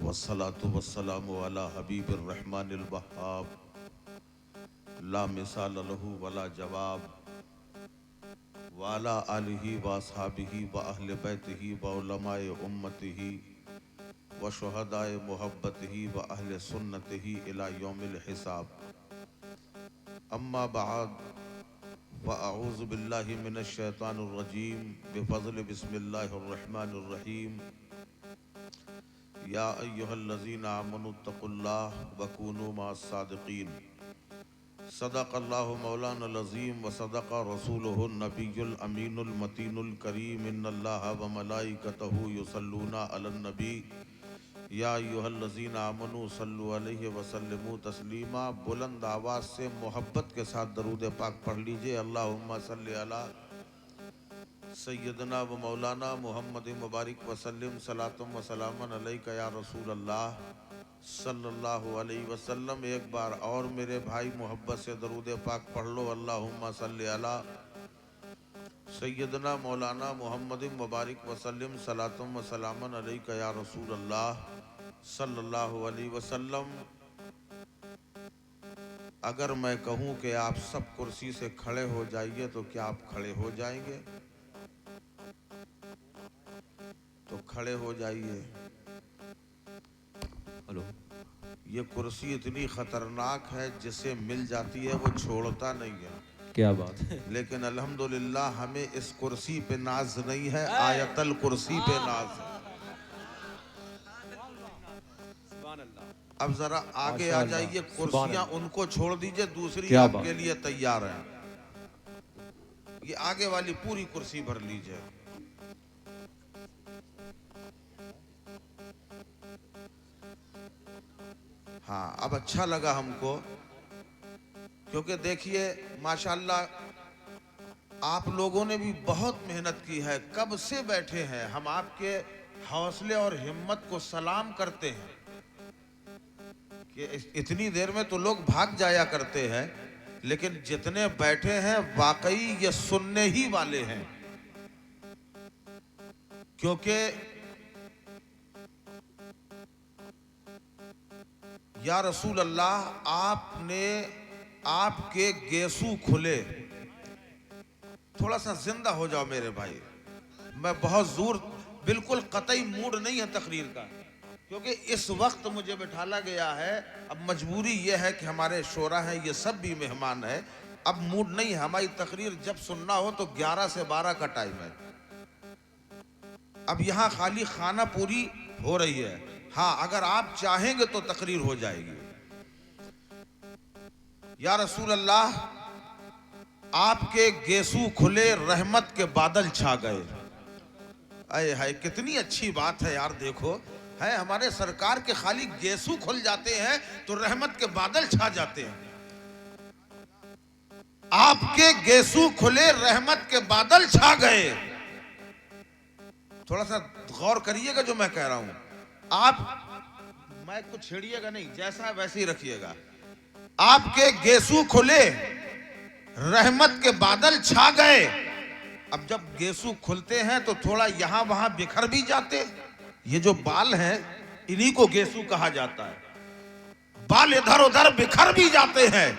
वस्सलातु वस्सलामु अला हबीबिर रहमानिल वहाब ला मिसाल लहू वला जवाब वाला आलिही व अस्हाबिही व अहले बैतिही व उलमाए उम्मतिही व शुहदाए मुहब्बतिही व अहले सुन्नतिही इला यौमिल हिसाब। अम्मा बाद फ़अऊज़ु बिल्लाहि मिनश शैतानिर रजीम बिफ़ज़्लि बिस्मिल्लाहिर रहमानिर रहीम। या अय्युहल्लज़ीना आमनुत्तक़ुल्लाह व कूनू मअस सादिक़ीन। सदक़ल्लाहु मौलानल अज़ीम व सदक़ रसूलुहुन नबियुल अमीनुल मतीनुल करीम। इन्नल्लाहा व मलाइकतहु युसल्लूना अलन नबी। या अय्युहल्लज़ीना आमनू सल्लु अलैहि व सल्लिमू तस्लीमा। बुलंद आवाज़ से मोहब्बत के साथ दरूद पाक पढ़ लीजिए। अल्लाहुम्मा सल्लि अला सय्यदना व मौलाना मुहम्मद मुबारक वसल्लम सलातुम व सलामन अलैका या रसूल अल्लाह सल्लल्लाहु अलैहि वसल्लम। एक बार और मेरे भाई मोहब्बत से दरूद पाक पढ़ लो। अल्लाहुम्मा सल्लि अला सय्यदना मौलाना मुहम्मद मुबारक वसल्लम सलातुम व सलामन अलैका या रसूल अल्लाह सल्लल्लाहु अलैहि वसल्लम। अगर मैं कहूँ कि आप सब कुर्सी से खड़े हो जाइए तो क्या आप खड़े हो जाएंगे? तो खड़े हो जाइए। हेलो, ये कुर्सी इतनी खतरनाक है, जिसे मिल जाती है वो छोड़ता नहीं है। क्या बात है। लेकिन अल्हम्दुलिल्लाह हमें इस कुर्सी पे नाज नहीं है, आयतल कुर्सी पे नाज है। अब जरा आगे आ जाइए, कुर्सियां उनको छोड़ दीजिए, दूसरी आपके लिए तैयार है। ये आगे वाली पूरी कुर्सी भर लीजिए। हाँ, अब अच्छा लगा हमको, क्योंकि देखिए माशाल्लाह आप लोगों ने भी बहुत मेहनत की है। कब से बैठे हैं, हम आपके हौसले और हिम्मत को सलाम करते हैं कि इतनी देर में तो लोग भाग जाया करते हैं, लेकिन जितने बैठे हैं वाकई ये सुनने ही वाले हैं। क्योंकि या रसूल अल्लाह, आपने आपके गेसू खुले। थोड़ा सा जिंदा हो जाओ मेरे भाई। मैं बहुत जोर, बिल्कुल कतई मूड नहीं है तकरीर का, क्योंकि इस वक्त मुझे बिठाला गया है। अब मजबूरी यह है कि हमारे शोरा हैं, ये सब भी मेहमान है। अब मूड नहीं है। हमारी तकरीर जब सुनना हो तो 11 से 12 का टाइम है। अब यहाँ खाली खाना पूरी हो रही है। हाँ, अगर आप चाहेंगे तो तकरीर हो जाएगी। या रसूल अल्लाह, आपके गेसू खुले, रहमत के बादल छा गए। अरे हाय, कितनी अच्छी बात है यार। देखो है, हमारे सरकार के खाली गेसू खुल जाते हैं तो रहमत के बादल छा जाते हैं। आपके गेसू खुले, रहमत के बादल छा गए। थोड़ा सा गौर करिएगा जो मैं कह रहा हूं। आप माइक को छेड़िएगा नहीं, जैसा है वैसे ही रखिएगा। आपके गेसू खुले, रहमत के बादल छा गए। अब जब गेसू खुलते हैं तो थोड़ा यहां वहां बिखर भी जाते। ये जो बाल हैं, इन्हीं को गेसू कहा जाता है। बाल इधर उधर बिखर भी जाते हैं।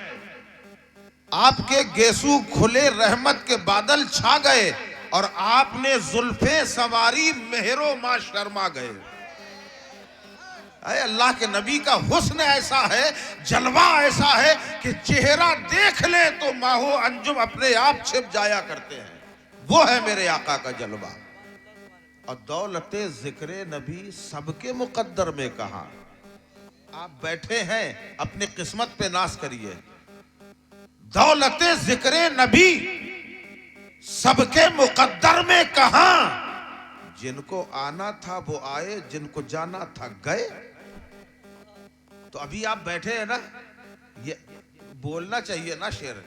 आपके गेसू खुले, रहमत के बादल छा गए और आपने जुल्फे सवारी, मेहरो मां शर्मा गए। अल्लाह के नबी का हुस्न ऐसा है, जलवा ऐसा है कि चेहरा देख ले तो माहो अंजुम अपने आप छिप जाया करते हैं। वो है मेरे आका का जलवा। और दौलते जिक्र नबी सबके मुकद्दर में कहा। आप बैठे हैं, अपनी किस्मत पे नाज करिए। दौलते जिक्र नबी सबके मुकद्दर में कहा। जिनको आना था वो आए, जिनको जाना था गए। तो अभी आप बैठे हैं ना, ये बोलना चाहिए ना शेर।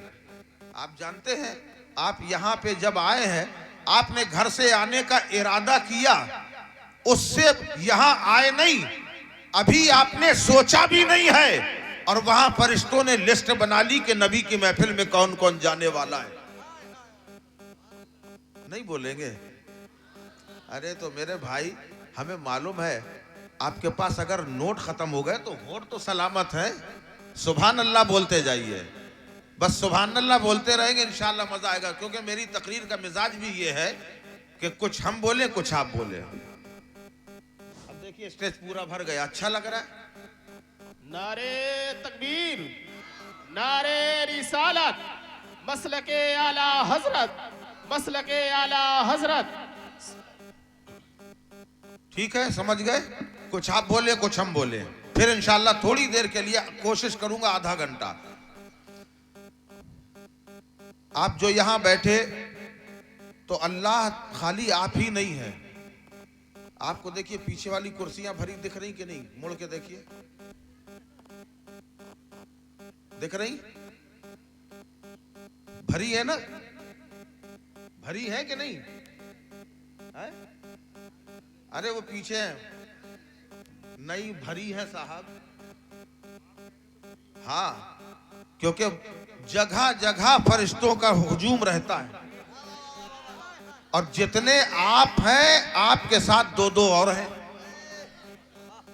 आप जानते हैं, आप यहां पे जब आए हैं, आपने घर से आने का इरादा किया, उससे यहां आए नहीं। अभी आपने सोचा भी नहीं है और वहां फरिश्तों ने लिस्ट बना ली कि नबी की महफिल में कौन कौन जाने वाला है। नहीं बोलेंगे? अरे तो मेरे भाई, हमें मालूम है आपके पास अगर नोट खत्म हो गए तो होठ तो सलामत है, सुभान अल्लाह बोलते जाइए, बस सुभान अल्लाह बोलते रहेंगे, इंशाअल्लाह मजा आएगा। क्योंकि मेरी तकरीर का मिजाज भी ये है कि कुछ हम बोले कुछ आप बोले। अब देखिए स्टेज पूरा भर गया, अच्छा लग रहा है। नारे तकबीर, नारे रिसालत, मसलके आला हजरत, मसलके आला हजरत। ठीक है, समझ गए? कुछ आप बोले कुछ हम बोले, फिर इंशाअल्लाह थोड़ी देर के लिए कोशिश करूंगा, आधा घंटा। आप जो यहां बैठे तो अल्लाह खाली आप ही नहीं है। आपको देखिए पीछे वाली कुर्सियां भरी दिख रही कि नहीं? मुड़ के देखिए, दिख रही? भरी है ना? भरी है कि नहीं है? अरे वो पीछे है, नहीं भरी है साहब। हाँ, क्योंकि जगह जगह फरिश्तों का हुजूम रहता है, और जितने आप हैं आपके साथ दो दो और हैं।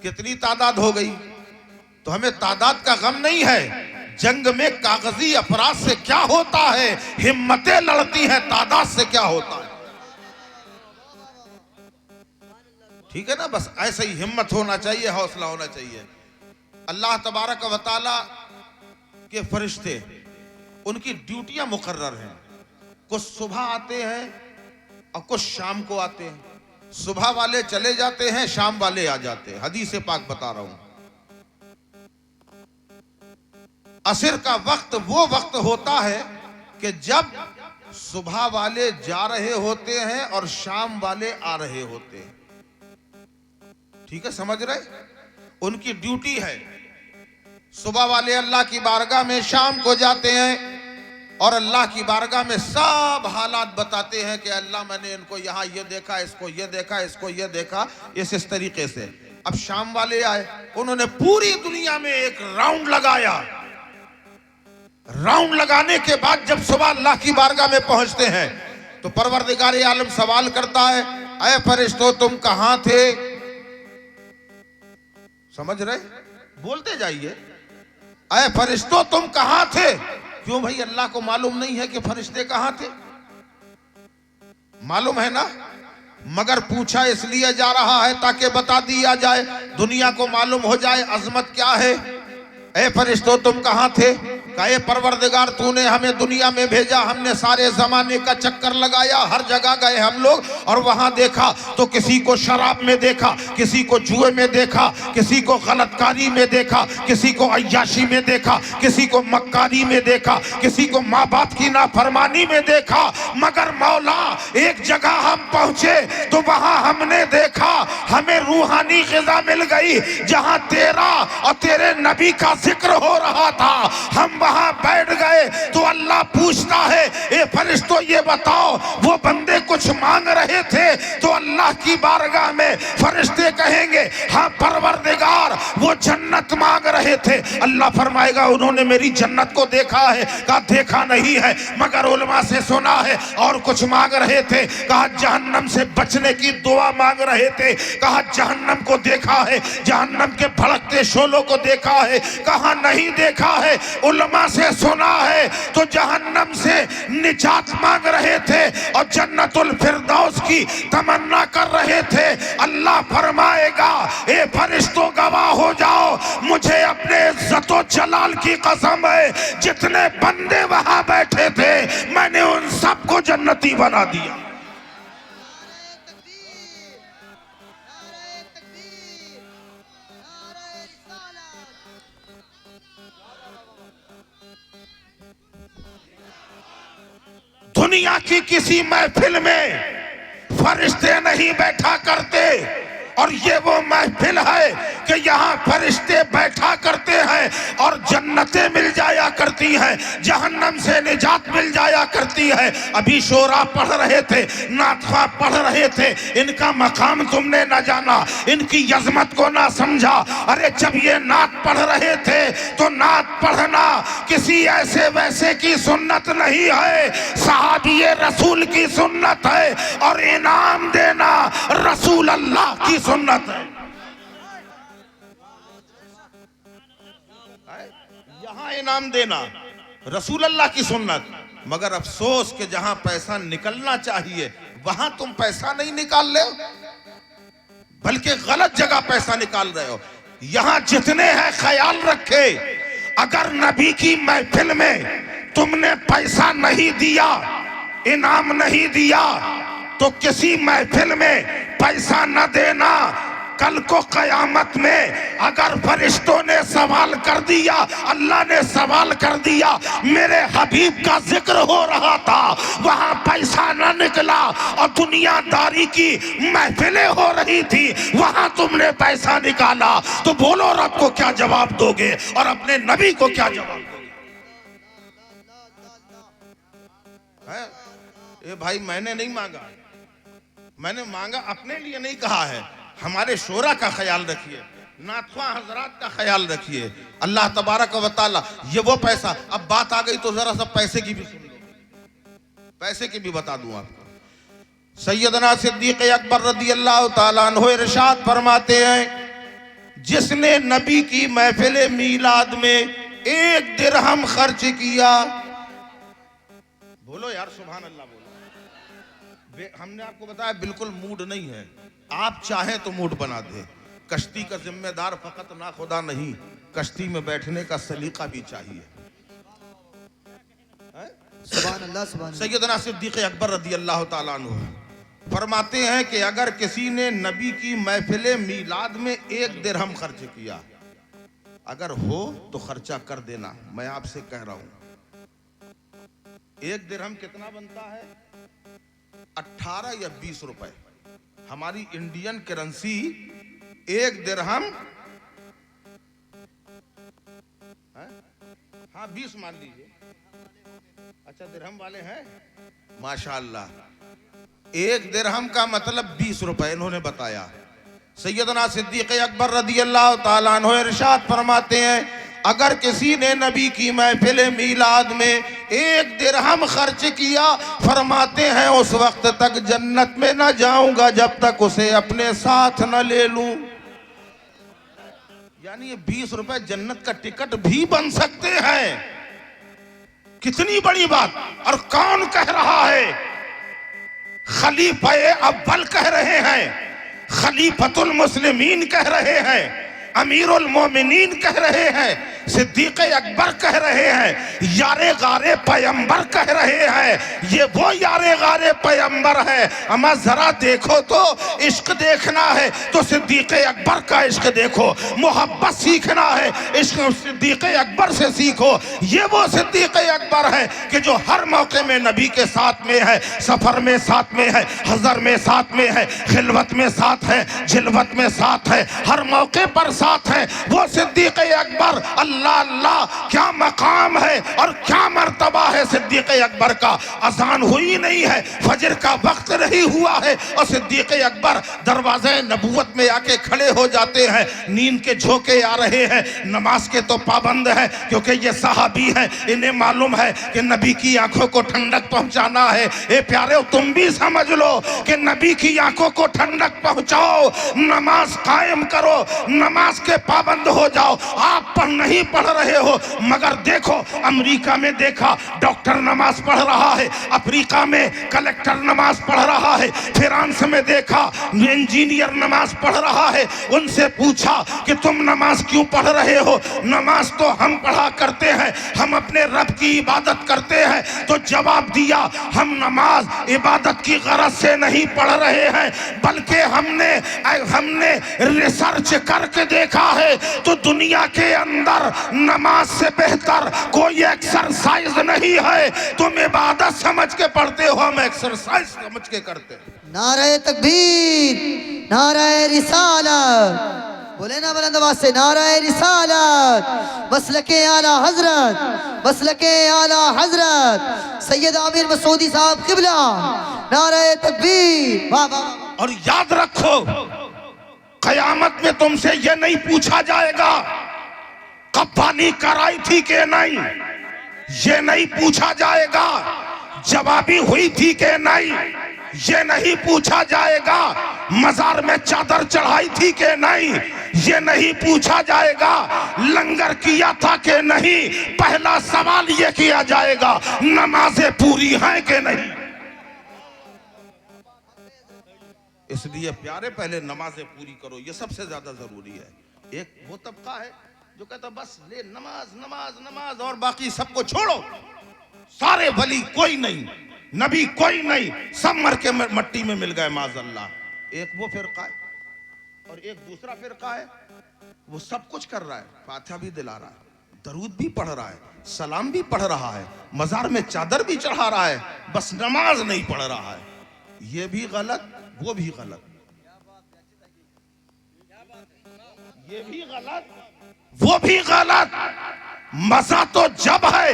कितनी तादाद हो गई? तो हमें तादाद का गम नहीं है। जंग में कागजी अफराद से क्या होता है, हिम्मतें लड़ती हैं, तादाद से क्या होता है। ठीक है ना? बस ऐसे ही हिम्मत होना चाहिए, हौसला होना चाहिए। अल्लाह तबारक व तआला के फरिश्ते, उनकी ड्यूटियां मुकर्रर हैं। कुछ सुबह आते हैं और कुछ शाम को आते हैं। सुबह वाले चले जाते हैं, शाम वाले आ जाते हैं। हदीस पाक बता रहा हूं। असर का वक्त वो वक्त होता है कि जब सुबह वाले जा रहे होते हैं और शाम वाले आ रहे होते हैं। ठीक है, समझ रहे? उनकी ड्यूटी है। सुबह वाले अल्लाह की बारगाह में शाम को जाते हैं और अल्लाह की बारगाह में सब हालात बताते हैं कि अल्लाह मैंने इनको यहाँ ये देखा, इसको ये देखा, इसको ये देखा, इस तरीके से। अब शाम वाले आए, उन्होंने पूरी दुनिया में एक राउंड लगाया। राउंड लगाने के बाद जब सुबह अल्लाह की बारगाह में पहुंचते हैं तो परवरदिगार आलम सवाल करता है, ऐ फरिश्तों तुम कहां थे? समझ रहे? बोलते जाइए, ऐ फरिश्तों तुम कहां थे? क्यों भाई, अल्लाह को मालूम नहीं है कि फरिश्ते कहां थे? मालूम है ना, मगर पूछा इसलिए जा रहा है ताकि बता दिया जाए, दुनिया को मालूम हो जाए अजमत क्या है। ऐ फरिश्तों तुम कहां थे? कहे परवरदिगार तूने हमें दुनिया में भेजा, हमने सारे जमाने का चक्कर लगाया, हर जगह गए हम लोग, और वहां देखा तो किसी को शराब में देखा, किसी को जुए में देखा, किसी को गलतकारी में देखा, किसी को अय्याशी में देखा, किसी को मक्कारी में देखा, किसी को माँ बाप की नाफरमानी में देखा। मगर मौला एक जगह हम पहुंचे तो वहां हमने देखा, हमें रूहानी ग़िज़ा मिल गई जहां तेरा और तेरे नबी का जिक्र हो रहा था। हम वहां बैठ गए तो अल्लाह पूछता है, ए फरिश्तों ये बताओ वो बंदे कुछ मांग रहे थे? तो अल्लाह की बारगाह में फरिश्ते कहेंगे, हाँ परवरदिगार वो जन्नत मांग रहे थे। अल्लाह फरमाएगा उन्होंने मेरी जन्नत को देखा है? कहा देखा नहीं है, मगर उलमा से सुना है। और कुछ मांग रहे थे? कहा जहन्नम से बचने की दुआ मांग रहे थे। कहा जहन्नम को देखा है, जहन्नम के भड़कते शोलों को देखा है? कहा नहीं देखा है। उलमा से सुना है तो जहन्नम से निजात मांग रहे थे और जन्नतुल फिरदौस की तमन्ना कर रहे थे। अल्लाह फरमाएगा, ए फरिश्तों गवाह हो जाओ, मुझे अपने इज्जतो जलाल की कसम है, जितने बंदे वहां बैठे थे मैंने उन सबको जन्नती बना दिया। दुनिया की किसी महफिल में फरिश्ते नहीं बैठा करते, और ये वो महफिल है कि यहाँ फरिश्ते बैठा करते हैं और जन्नतें मिल जाया करती हैं, जहन्नम से निजात मिल जाया करती है। अभी शोरा पढ़ रहे थे, नातखा पढ़ रहे थे, इनका मकाम तुमने न जाना, इनकी यजमत को ना समझा। अरे जब ये नात पढ़ रहे थे तो नात पढ़ना किसी ऐसे वैसे की सुन्नत नहीं है, सहाबी रसूल की सुन्नत है, और इनाम देना रसूल अल्लाह की सुन्नत है। यहाँ इनाम देना रसूल अल्लाह की सुन्नत, मगर अफसोस कि जहां पैसा निकलना चाहिए वहां तुम पैसा नहीं निकाल रहे हो, बल्कि गलत जगह पैसा निकाल रहे हो। यहां जितने हैं ख्याल रखे, अगर नबी की महफिल में तुमने पैसा नहीं दिया, इनाम नहीं दिया, तो किसी महफिल में पैसा न देना। कल को कयामत में अगर फरिश्तों ने सवाल कर दिया, अल्लाह ने सवाल कर दिया, मेरे हबीब का जिक्र हो रहा था, वहां पैसा न निकला और दुनियादारी की महफिलें हो रही थी, वहां तुमने पैसा निकाला, तो बोलो रब को क्या जवाब दोगे और अपने नबी को क्या जवाब दोगे? ये भाई मैंने नहीं मांगा, मैंने मांगा अपने लिए नहीं कहा है। हमारे शोरा का ख्याल रखिए, नाथवा हजरात का ख्याल रखिए। अल्लाह तबारक व तआला ये वो पैसा, अब बात आ गई तो जरा सा पैसे की भी सुन लो, पैसे की भी बता दूं आपको। सैयदना सिद्दीक अकबर रदी अल्लाह तआला अन्हु इरशाद फरमाते हैं, जिसने नबी की महफिल मीलाद में 1 दिरहम खर्च किया, बोलो यार सुभान अल्लाह बोलो। हमने आपको बताया बिल्कुल मूड नहीं है, आप चाहें तो मूड बना दे। कश्ती का जिम्मेदार फकत ना खुदा नहीं, कश्ती में बैठने का सलीका भी चाहिए। सुभान अल्लाह सुभान अल्लाह। सैयदना सिद्दीक अकबर रदी अल्लाह तआला अन्हु फरमाते हैं कि अगर किसी ने नबी की महफिल मीलाद में 1 दिरहम खर्च किया, अगर हो तो खर्चा कर देना। मैं आपसे कह रहा हूं 1 दिरहम कितना बनता है? 18 या 20 रुपए। हमारी इंडियन करेंसी 1 दिरहम, हाँ 20 मान लीजिए। अच्छा दिरहम वाले हैं माशाअल्लाह। 1 दिरहम का मतलब 20 रुपए इन्होंने बताया। सैयदना सिद्दीक अकबर रदी अल्लाह तआला अन्हु इरशाद फरमाते हैं, अगर किसी ने नबी की महफिल मीलाद में 1 दिरहम खर्च किया, फरमाते हैं उस वक्त तक जन्नत में न जाऊंगा जब तक उसे अपने साथ न ले लूं। यानी ये 20 रुपए जन्नत का टिकट भी बन सकते हैं। कितनी बड़ी बात। और कौन कह रहा है? खलीफा अव्वल कह रहे हैं, खलीफतुल मुस्लिमीन कह रहे हैं, अमीरुल मोमिनीन कह रहे हैं, सिद्दीक अकबर कह रहे हैं, यारे गारे पैगंबर कह रहे हैं। ये वो यारे गारे पैगंबर है। अमा जरा देखो तो, इश्क देखना है तो सिद्दीक अकबर का इश्क देखो, मोहब्बत सीखना है इश्क सिद्दीक अकबर से सीखो। ये वो सिद्दीक अकबर है कि जो हर मौके में नबी के साथ में है, सफर में साथ में है, हजर में साथ में है, खिलवत में साथ है, जिलवत में साथ है, हर मौके पर साथ है। वो सिद्दीक अकबर, अल्लाह अल्लाह क्या मकाम है और क्या मर्तबा है सिद्दीक अकबर का। अजान हुई नहीं है, फजर का वक्त नहीं हुआ है और सिद्दीक अकबर दरवाजे नबूवत में आके खड़े हो जाते हैं। नींद के झोंके आ रहे हैं, नमाज के तो पाबंद है क्योंकि ये सहाबी है, इन्हें मालूम है कि नबी की आंखों को ठंडक पहुंचाना है। ए प्यारे तुम भी समझ लो कि नबी की आंखों को ठंडक पहुंचाओ, नमाज कायम करो, नमाज के पाबंद हो जाओ। आप नहीं पढ़ रहे हो, मगर देखो अमेरिका में देखा डॉक्टर नमाज पढ़ रहा है, अफ्रीका में कलेक्टर नमाज पढ़ रहा है, फ्रांस में देखा इंजीनियर नमाज पढ़ रहा है। उनसे पूछा कि तुम नमाज क्यों पढ़ रहे हो? नमाज तो हम पढ़ा करते हैं, हम अपने रब की इबादत करते हैं। तो जवाब दिया, हम नमाज इबादत की गरज से नहीं पढ़ रहे हैं, बल्कि हमने रिसर्च करके देखा है तो दुनिया के अंदर नमाज से बेहतर कोई एक्सरसाइज नहीं है। तुम इबादत समझ के पढ़ते हो, हम एक्सरसाइज समझ के करते हैं। नारे तकबीर, नारे रिसालत, बोले ना बुलंद आवाज से, नारे रिसालत, मसलके आला हजरत, मसलके आला हजरत सैयद आमिर मसूदी साहब किबला, नारे तकबीर। वाह वाह। और याद रखो, कयामत में तुमसे यह नहीं पूछा जाएगा कब्बानी कराई थी कि नहीं, ये नहीं पूछा जाएगा जवाबी हुई थी कि नहीं, ये नहीं पूछा जाएगा मजार में चादर चढ़ाई थी कि नहीं, ये नहीं पूछा जाएगा लंगर किया था कि नहीं, पहला सवाल ये किया जाएगा नमाजें पूरी हैं कि नहीं। इसलिए प्यारे पहले नमाजें पूरी करो, ये सबसे ज्यादा जरूरी है। एक वो तबका है जो कहता बस ले नमाज नमाज नमाज और बाकी सबको छोड़ो, सारे वली कोई नहीं, नबी कोई नहीं, सब मर के मट्टी में मिल गए माज़अल्लाह। एक वो फिरका है और एक दूसरा फिरका है, वो सब कुछ कर रहा है, फातिहा भी दिला रहा है, दरूद भी पढ़ रहा है, सलाम भी पढ़ रहा है, मजार में चादर भी चढ़ा रहा है, बस नमाज नहीं पढ़ रहा है। ये भी गलत, वो भी गलत, ये भी गलत, वो भी गलत। मजा तो जब है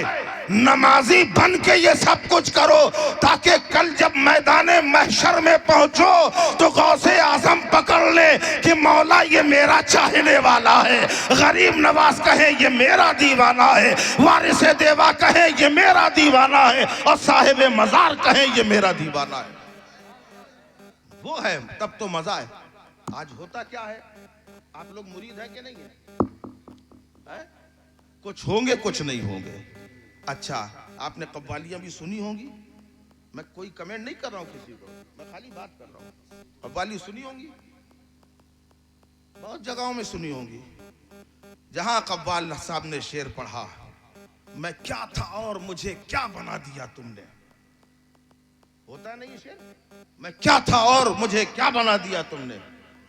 नमाजी बन के ये सब कुछ करो ताकि कल जब मैदाने महशर में पहुंचो तो गौसे आजम पकड़ ले कि मौला ये मेरा चाहने वाला है, गरीब नवाज कहे ये मेरा दीवाना है, वारिसे देवा कहे ये मेरा दीवाना है, और साहिब मजार कहे ये मेरा दीवाना है। वो है, तब तो मजा है। आज होता क्या है, आप लोग मुरीद है कि नहीं है? कुछ होंगे कुछ नहीं होंगे। अच्छा, आपने कव्वालियां भी सुनी होंगी, मैं कोई कमेंट नहीं कर रहा हूं किसी को, मैं खाली बात कर रहा हूं। कव्वाली सुनी होंगी, बहुत जगहों में सुनी होंगी, जहां कव्वाल साहब ने शेर पढ़ा, मैं क्या था और मुझे क्या बना दिया तुमने। होता नहीं शेर, मैं क्या था और मुझे क्या बना दिया तुमने।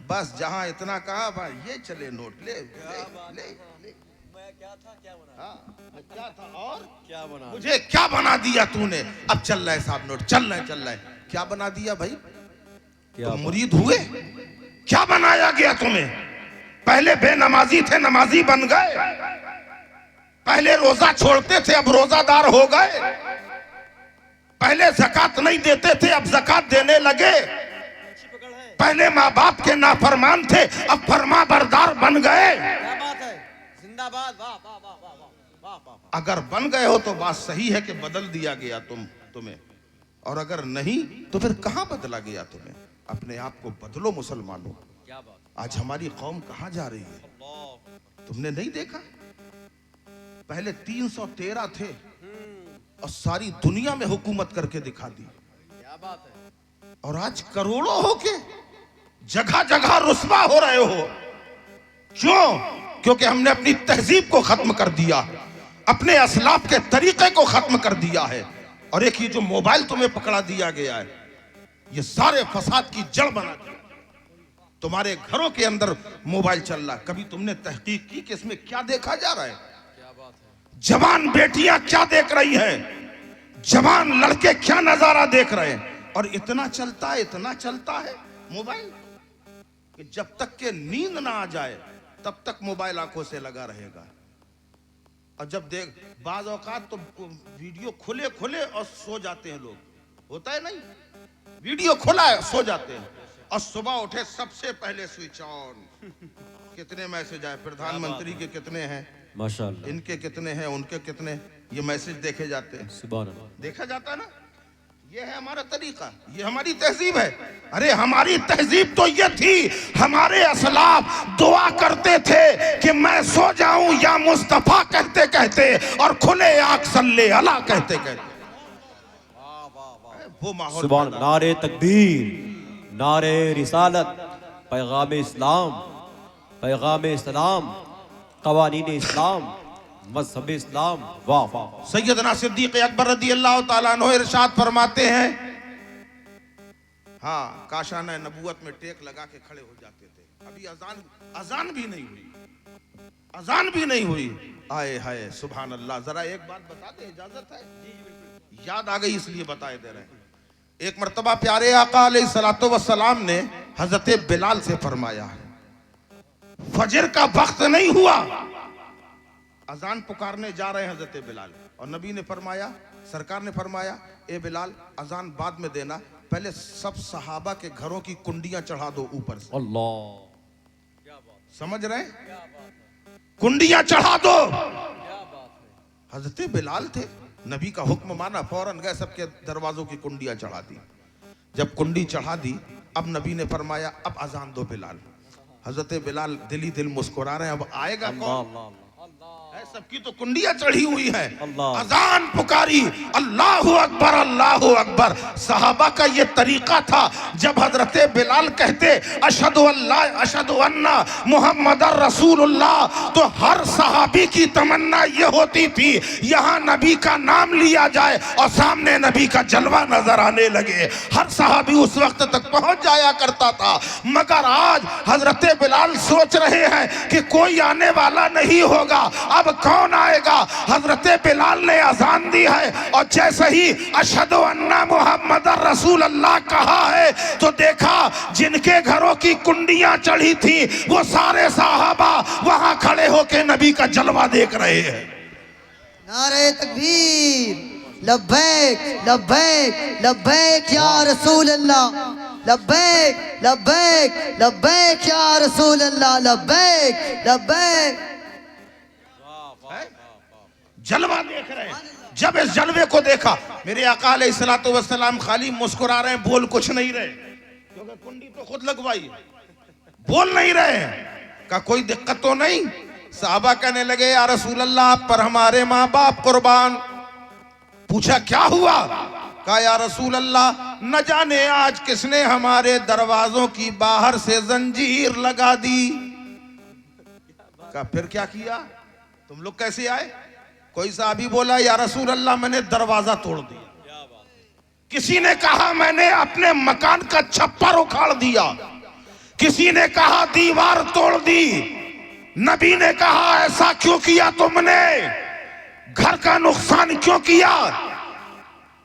बस जहां इतना कहा भाई ये चले नोट ले ले ले, ले। मैं क्या था क्या बना, हाँ, मैं क्या था और क्या बना, मुझे क्या बना दिया तूने। अब चल रहा है साहब नोट, चल रहा है, क्या बना दिया भाई, तुम मुरीद हुए, क्या बनाया गया तुम्हें। पहले बेनमाजी थे नमाजी बन गए, पहले रोजा छोड़ते थे अब रोजादार हो गए, पहले ज़कात नहीं देते थे अब ज़कात देने लगे, पहले माँ बाप के नाफरमान थे अब फरमा बरदार बन गए। क्या बात है, जिंदाबाद, वाह वाह वाह वाह वाह वाह। अगर बन गए हो तो बात सही है कि बदल दिया गया तुम्हें, और अगर नहीं तो फिर कहां बदला गया तुम्हें। अपने आप को बदलो मुसलमानों। क्या बात, आज हमारी कौम कहां जा रही है, तुमने नहीं देखा। पहले 313 थे और सारी दुनिया में हुकूमत करके दिखा दी। क्या बात है, और आज करोड़ों होके जगह जगह रुस्वा हो रहे हो। क्यों? क्योंकि हमने अपनी तहजीब को खत्म कर दिया, अपने असलाफ के तरीके को खत्म कर दिया है। और एक ये जो मोबाइल तुम्हें पकड़ा दिया गया है, ये सारे फसाद की जड़ बना दिया। तुम्हारे घरों के अंदर मोबाइल चल रहा है, कभी तुमने तहकीक की कि इसमें क्या देखा जा रहा है। क्या बात है, जवान बेटियां क्या देख रही हैं, जवान लड़के क्या नजारा देख रहे हैं। और इतना चलता है मोबाइल कि जब तक के नींद ना आ जाए तब तक मोबाइल आंखों से लगा रहेगा। और जब देख बाज औकात तो वीडियो खुले और सो जाते हैं लोग, होता है नहीं, वीडियो खुला है सो जाते हैं, और सुबह उठे सबसे पहले स्विच ऑन। कितने मैसेज आए, प्रधानमंत्री के कितने हैं, माशाअल्लाह, इनके कितने हैं, उनके कितने, ये मैसेज देखे जाते हैं। सुभान अल्लाह। देखा जाता है ना, ये है हमारा तरीका, ये हमारी तहजीब है। अरे हमारी तहजीब तो ये थी, हमारे असलाफ दुआ करते थे कि मैं सो जाऊं या मुस्तफा कहते कहते और खुले आंख सल्ले अला कहते कहते। वो माहौल, सुभान, नारे तकबीर, नारे रिसालत, पैगाम इस्लाम, पैगाम इस्लाम, कवानीन इस्लाम, मज़हब इस्लाम, वाह वाह। सैयदना सिद्दीक़ अकबर रज़ी अल्लाह ताला अन्हु इरशाद फरमाते हैं, हाँ, काशाना नबूवत में टेक लगा के खड़े हो जाते थे। अभी अजान भी नहीं हुई, अजान भी नहीं हुई। आए हाय सुभान अल्लाह। जरा एक बात बता दे, इजाजत है? याद आ गई इसलिए बताए दे रहे हैं। एक मर्तबा प्यारे आका अलैहिस्सलातु वस्सलाम ने हजरत बिलाल से फरमाया, फजर का वक्त नहीं हुआ, अजान पुकारने जा रहे हैं हजरत बिलाल, और नबी ने फरमाया, सरकार ने फरमाया, ए बिलाल अजान बाद में देना, पहले सब सहाबा के घरों की कुंडियां चढ़ा दो ऊपर से। अल्लाह, समझ रहे हैं? कुंडियां चढ़ा दो। हजरत बिलाल थे, नबी का हुक्म माना, फौरन गए सबके दरवाजों की कुंडियां चढ़ा दी। जब कुंडी चढ़ा दी, अब नबी ने फरमाया अब अजान दो बिलाल। हजरत बिलाल दिली दिल मुस्कुरा रहे हैं। अब आएगा अल्लाह कौन? अल्लाह अल्लाह है, सबकी तो कुंडियां चढ़ी हुई है। अल्लाह। अजान पुकारी, अल्लाहु अकबर अल्लाहु अकबर। सहाबा का ये तरीका था, जब हजरत बिलाल कहते अशहदु अल्लाह अशहदु अन्ना मुहम्मदर रसूलुल्लाह, तो हर सहाबी की तमन्ना ये होती थी यहाँ नबी का नाम लिया जाए और सामने नबी का जलवा नजर आने लगे। हर सहाबी उस वक्त तक पहुंच जाया करता था। मगर आज हजरत बिलाल सोच रहे हैं कि कोई आने वाला नहीं होगा, अब कौन आएगा? हजरत बिलाल ने अजान दी है और जैसे ही अशहदु अन्ना मुहम्मदर रसूल अल्लाह कहा है, तो देखा जिनके घरों की कुंडियां चढ़ी थी वो सारे साहबा वहां खड़े होकर नबी का जलवा देख रहे हैं। नारे तकबीर, लब्बैक लब्बैक लब्बैक या रसूल अल्लाह, लब्बैक लब्बैक लब्बैक या रसूल अल्लाह, लब्बैक लब्बैक। जलवा देख रहे हैं। जब इस जलवे को देखा, मेरे आका अलैहिस्सलातु वस्सलाम खाली मुस्कुरा रहे हैं, बोल कुछ नहीं रहे, क्योंकि कुंडी तो खुद लगवाई, बोल नहीं रहे हैं। का कोई दिक्कत तो नहीं? साहबा कहने लगे या रसूल अल्लाह, आप पर हमारे माँ बाप कुर्बान। पूछा क्या हुआ? कहा या रसूल अल्लाह, न जाने आज किसने हमारे दरवाजों की बाहर से जंजीर लगा दी। कहा फिर क्या किया? तुम लोग कैसे आए? कोई साहबी बोला या रसूल अल्लाह, मैंने दरवाजा तोड़ दिया। किसी ने कहा मैंने अपने मकान का छप्पर उखाड़ दिया। किसी ने कहा दीवार तोड़ दी। नबी ने कहा ऐसा क्यों किया तुमने? घर का नुकसान क्यों किया?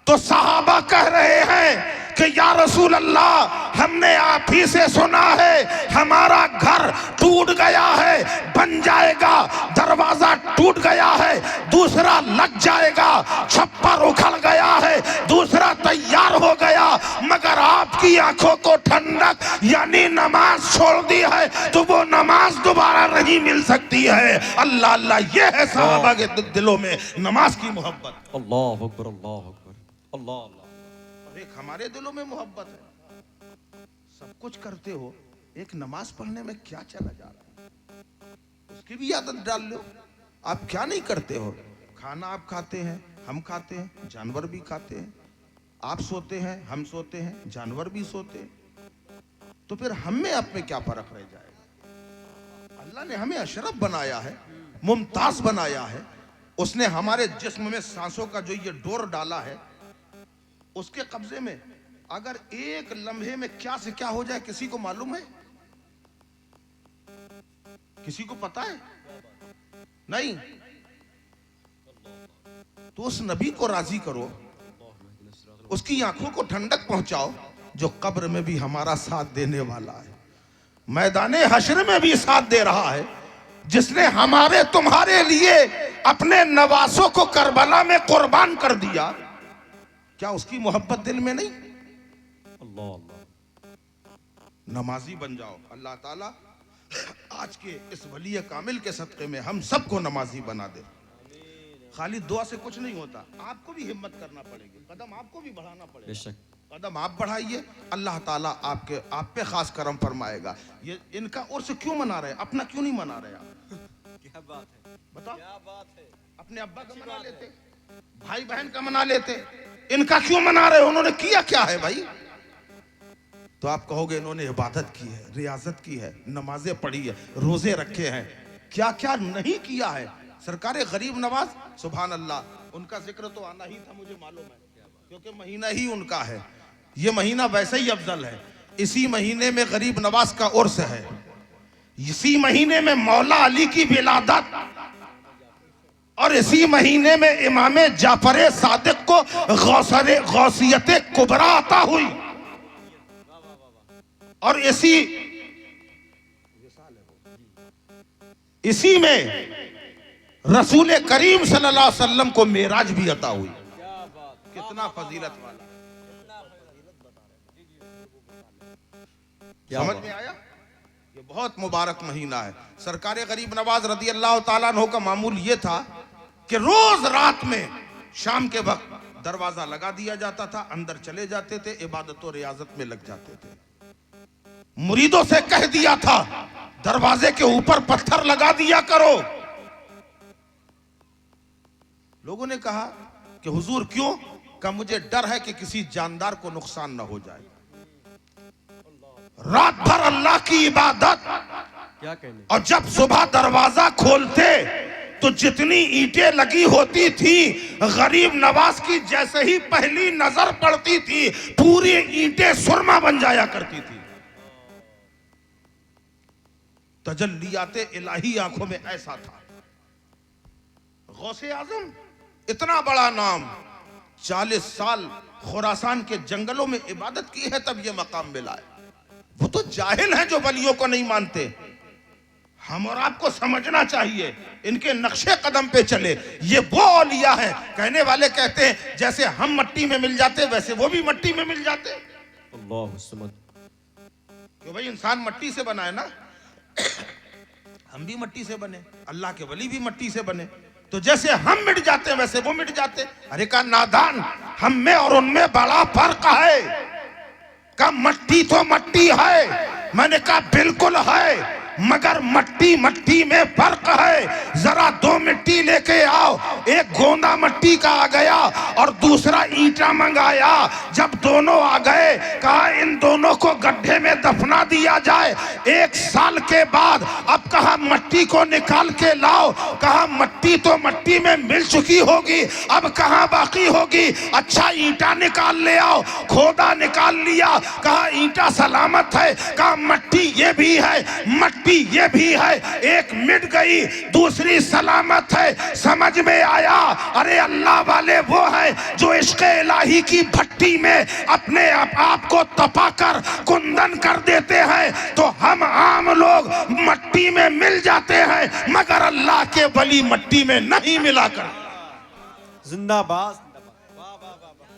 तो सहाबा कह रहे हैं कि या रसूल अल्लाह, हमने आप ही से सुना है हमारा घर टूट गया है, बन जाएगा, दरवाजा टूट गया है, दूसरा लग जाएगा, छप्पर उखड़ गया है, दूसरा तैयार हो गया, मगर आपकी आंखों को ठंडक यानी नमाज छोड़ दी है, तो वो नमाज दोबारा नहीं मिल सकती है। अल्लाह अल्लाह, ये है सहाबा के दिलों में नमाज की मोहब्बत। अल्लाह अकबर अल्लाह अकबर अल्लाह अल्लाह। एक हमारे दिलों में मोहब्बत है। सब कुछ करते हो, एक नमाज पढ़ने में क्या चला जा रहा है? उसकी भी आदत डाल लो। आप क्या नहीं करते हो? खाना आप खाते हैं, हम खाते हैं, जानवर भी खाते हैं। आप सोते हैं, हम सोते हैं, जानवर भी सोते हैं। तो फिर हम में आप में क्या फर्क रह जाएगा? अल्लाह ने हमें अशरफ बनाया है, मुमताज बनाया है। उसने हमारे जिस्म में सांसों का जो ये डोर डाला है, उसके कब्जे में अगर एक लम्हे में क्या से क्या हो जाए किसी को मालूम है? किसी को पता है? नहीं। तो उस नबी को राजी करो, उसकी आंखों को ठंडक पहुंचाओ, जो कब्र में भी हमारा साथ देने वाला है, मैदाने हश्र में भी साथ दे रहा है, जिसने हमारे तुम्हारे लिए अपने नवासों को करबला में कुर्बान कर दिया। क्या उसकी मोहब्बत दिल में नहीं? अल्लाह अल्लाह। नमाजी बन जाओ। अल्लाह ताला आज के इस वली कामिल के सदक़े में हम सबको नमाजी बना दे। खाली दुआ से कुछ नहीं होता, आपको भी हिम्मत करना पड़ेगी, कदम आपको भी बढ़ाना पड़ेगा। बेशक कदम आप बढ़ाइए, अल्लाह ताला आप पे खास करम फरमाएगा। ये इनका उर्स क्यों मना रहे, अपना क्यों नहीं मना रहे आप? क्या बात है, बताओ। क्या बात है। अपने अब्बा का मना लेते, भाई बहन का मना लेते, इनका क्यों मना रहे? उन्होंने किया क्या है भाई? तो आप कहोगे इन्होंने इबादत की है, रियाजत की है, नमाजें पढ़ी है, रोजे रखे हैं। क्या क्या नहीं किया है। सरकारे गरीब नवाज, सुभान अल्लाह, उनका जिक्र तो आना ही था, मुझे मालूम है, क्योंकि महीना ही उनका है। ये महीना वैसे ही अफजल है। इसी महीने में गरीब नवाज का उर्स है, इसी महीने में मौला अली की विलादत, और इसी महीने में इमाम जाफर सादिक को गौसियत कुबरा अता हुई, और इसी में रसूल करीम सल्लल्लाहु अलैहि वसल्लम को मेराज भी अता हुई। कितना फजीलत वाला, समझ में आया? ये बहुत मुबारक महीना है। सरकार गरीब नवाज रदी अल्लाह ताला अन्हु का मामूल ये था कि रोज रात में शाम के वक्त दरवाजा लगा दिया जाता था, अंदर चले जाते थे, इबादत और रियाजत में लग जाते थे। मुरीदों से कह दिया था दरवाजे के ऊपर पत्थर लगा दिया करो। लोगों ने कहा कि हुजूर क्यों? का मुझे डर है कि किसी जानदार को नुकसान ना हो जाए। रात भर अल्लाह की इबादत, क्या कहने। और जब सुबह दरवाजा खोलते तो जितनी ईंटें लगी होती थी, गरीब नवाज की जैसे ही पहली नजर पड़ती थी पूरी ईंटें सुरमा बन जाया करती थी। तजल्लियाते इलाही आंखों में ऐसा था। गौसे आजम इतना बड़ा नाम, 40 साल खुरासान के जंगलों में इबादत की है तब यह मकाम मिला है। वो तो जाहिल हैं जो वलियों को नहीं मानते। हम और आपको समझना चाहिए, इनके नक्शे कदम पे चले। ये वो औलिया है, कहने वाले कहते हैं जैसे हम मट्टी में मिल जाते वैसे वो भी मट्टी में मिल जाते। अल्लाह समझ। क्यों भाई, इंसान मट्टी से बना है ना, हम भी मट्टी से बने, अल्लाह के वली भी मट्टी से बने। तो जैसे हम मिट जाते वैसे वो मिट जाते। अरे का नादान, हम में और उनमें बड़ा फर्क है। का मट्टी तो मट्टी है, मैंने कहा बिल्कुल है, मगर मट्टी मट्टी में फर्क है। जरा 2 मिट्टी लेके आओ, एक गोंदा मट्टी का आ गया और दूसरा ईंटा मंगाया। जब दोनों आ गए कहा इन दोनों को गड्ढे में दफना दिया जाए। 1 साल के बाद अब कहा मट्टी को निकाल के लाओ, कहा मट्टी तो मट्टी में मिल चुकी होगी, अब कहां बाकी होगी। अच्छा ईंटा निकाल ले आओ, खोदा निकाल लिया, कहा ईंटा सलामत है, कहा मट्टी ये भी है, मट्टी ये भी है, एक मिट गई दूसरी सलामत है। समझ में आया? अरे अल्लाह वाले वो है जो इश्क़ इलाही की भट्टी में अपने आप को तपाकर कुंदन कर देते हैं। तो हम आम लोग मट्टी में मिल जाते हैं, मगर अल्लाह के वली मट्टी में नहीं मिला कर। जिंदाबाद। वाह वाह वाह वाह।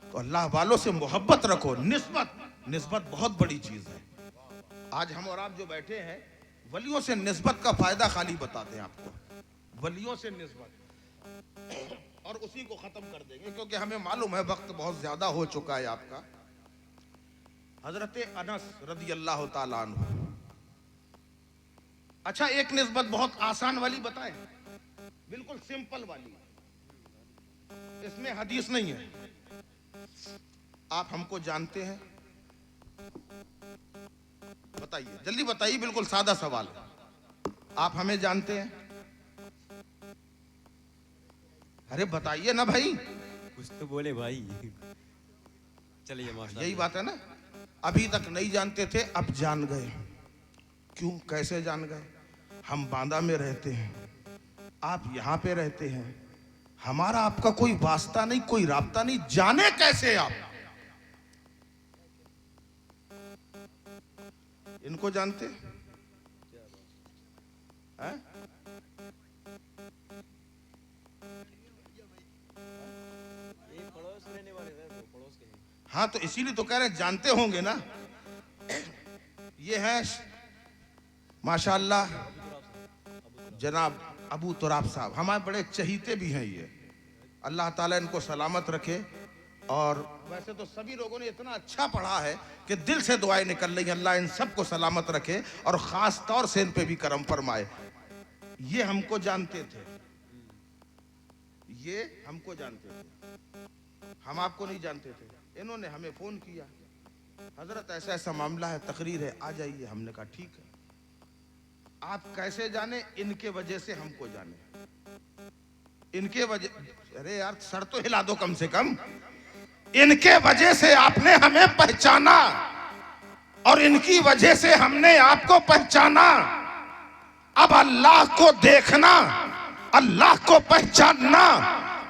तो अल्लाह वालों से मोहब्बत रखो। निस्बत बहुत बड़ी चीज है। आज हम और आप जो बैठे हैं, वलियों से निस्बत का फायदा खाली बताते हैं आपको। वलियों से निस्बत, और उसी को खत्म कर देंगे क्योंकि हमें मालूम है वक्त बहुत ज्यादा हो चुका है आपका। हजरत अनस रदी अल्लाह ताला अन्हु। अच्छा, एक निस्बत बहुत आसान वाली बताएं, बिल्कुल सिंपल वाली, इसमें हदीस नहीं है। आप हमको जानते हैं? बताइए, जल्दी बताइए, बिल्कुल सादा सवाल। आप हमें जानते हैं? अरे बताइए ना भाई, कुछ तो बोले भाई। चलिए माशाल्लाह। यही बात है ना, अभी तक नहीं जानते थे, अब जान गए। क्यों, कैसे जान गए? हम बांदा में रहते हैं, आप यहां पे रहते हैं, हमारा आपका कोई वास्ता नहीं, कोई राब्ता नहीं, जाने कैसे आप? इनको जानते हैं? पड़ोस रहने वाले हैं, पड़ोस के। हाँ, तो इसीलिए तो कह रहे हैं जानते होंगे ना। ये है माशाअल्लाह जनाब अबू तुराब साहब, हमारे बड़े चहीते भी हैं ये। अल्लाह ताला इनको सलामत रखे। और वैसे तो सभी लोगों ने इतना अच्छा पढ़ा है कि दिल से दुआएं निकल रही हैं, अल्लाह इन सबको सलामत रखे और खास तौर से इन पे भी करम फरमाए। ये हमको जानते थे, ये हमको जानते थे, हम आपको नहीं जानते थे। इन्होंने हमें फोन किया, हजरत ऐसा ऐसा मामला है, तकरीर है, आ जाइए। हमने कहा ठीक है। आप कैसे जाने? इनके वजह से हमको जाने, इनके वजह। अरे यार सर तो हिला दो कम से कम। इनके वजह से आपने हमें पहचाना और इनकी वजह से हमने आपको पहचाना। अब अल्लाह को देखना, अल्लाह को पहचानना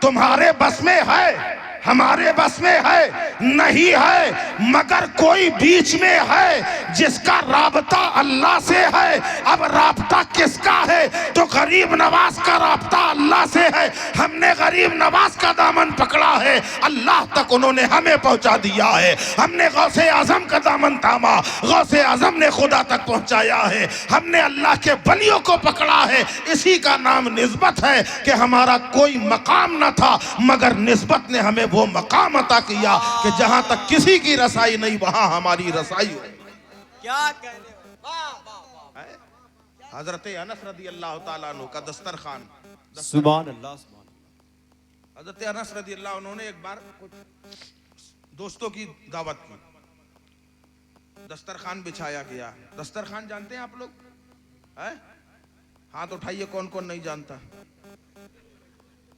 तुम्हारे बस में है, हमारे बस में है नहीं है, मगर कोई बीच में है जिसका राबता अल्लाह से है। अब राबता किसका है? तो गरीब नवाज का राबता अल्लाह से है। हमने गरीब नवाज का दामन पकड़ा है, अल्लाह तक उन्होंने हमें पहुंचा दिया है। हमने गौसे आजम का दामन थामा, गौसे आजम ने खुदा तक पहुंचाया है। हमने अल्लाह के वलियों को पकड़ा है। इसी का नाम निस्बत है कि हमारा कोई मकाम न था, मगर निस्बत ने हमें वो मकाम अता किया कि जहां तक किसी की रसाई नहीं वहां हमारी रसाई हो। क्या कहने हो, वाह वाह वाह। हजरत अनस रदी अल्लाह ताला अन्हु का दस्तरखान, सुभान अल्लाह, सुभान अल्लाह। हजरत अनस रदी अल्लाह उन्होंने एक बार कुछ दोस्तों की दावत की, दस्तरखान बिछाया गया। दस्तरखान जानते हैं आप लोग? है? हाथ उठाइए कौन कौन नहीं जानता।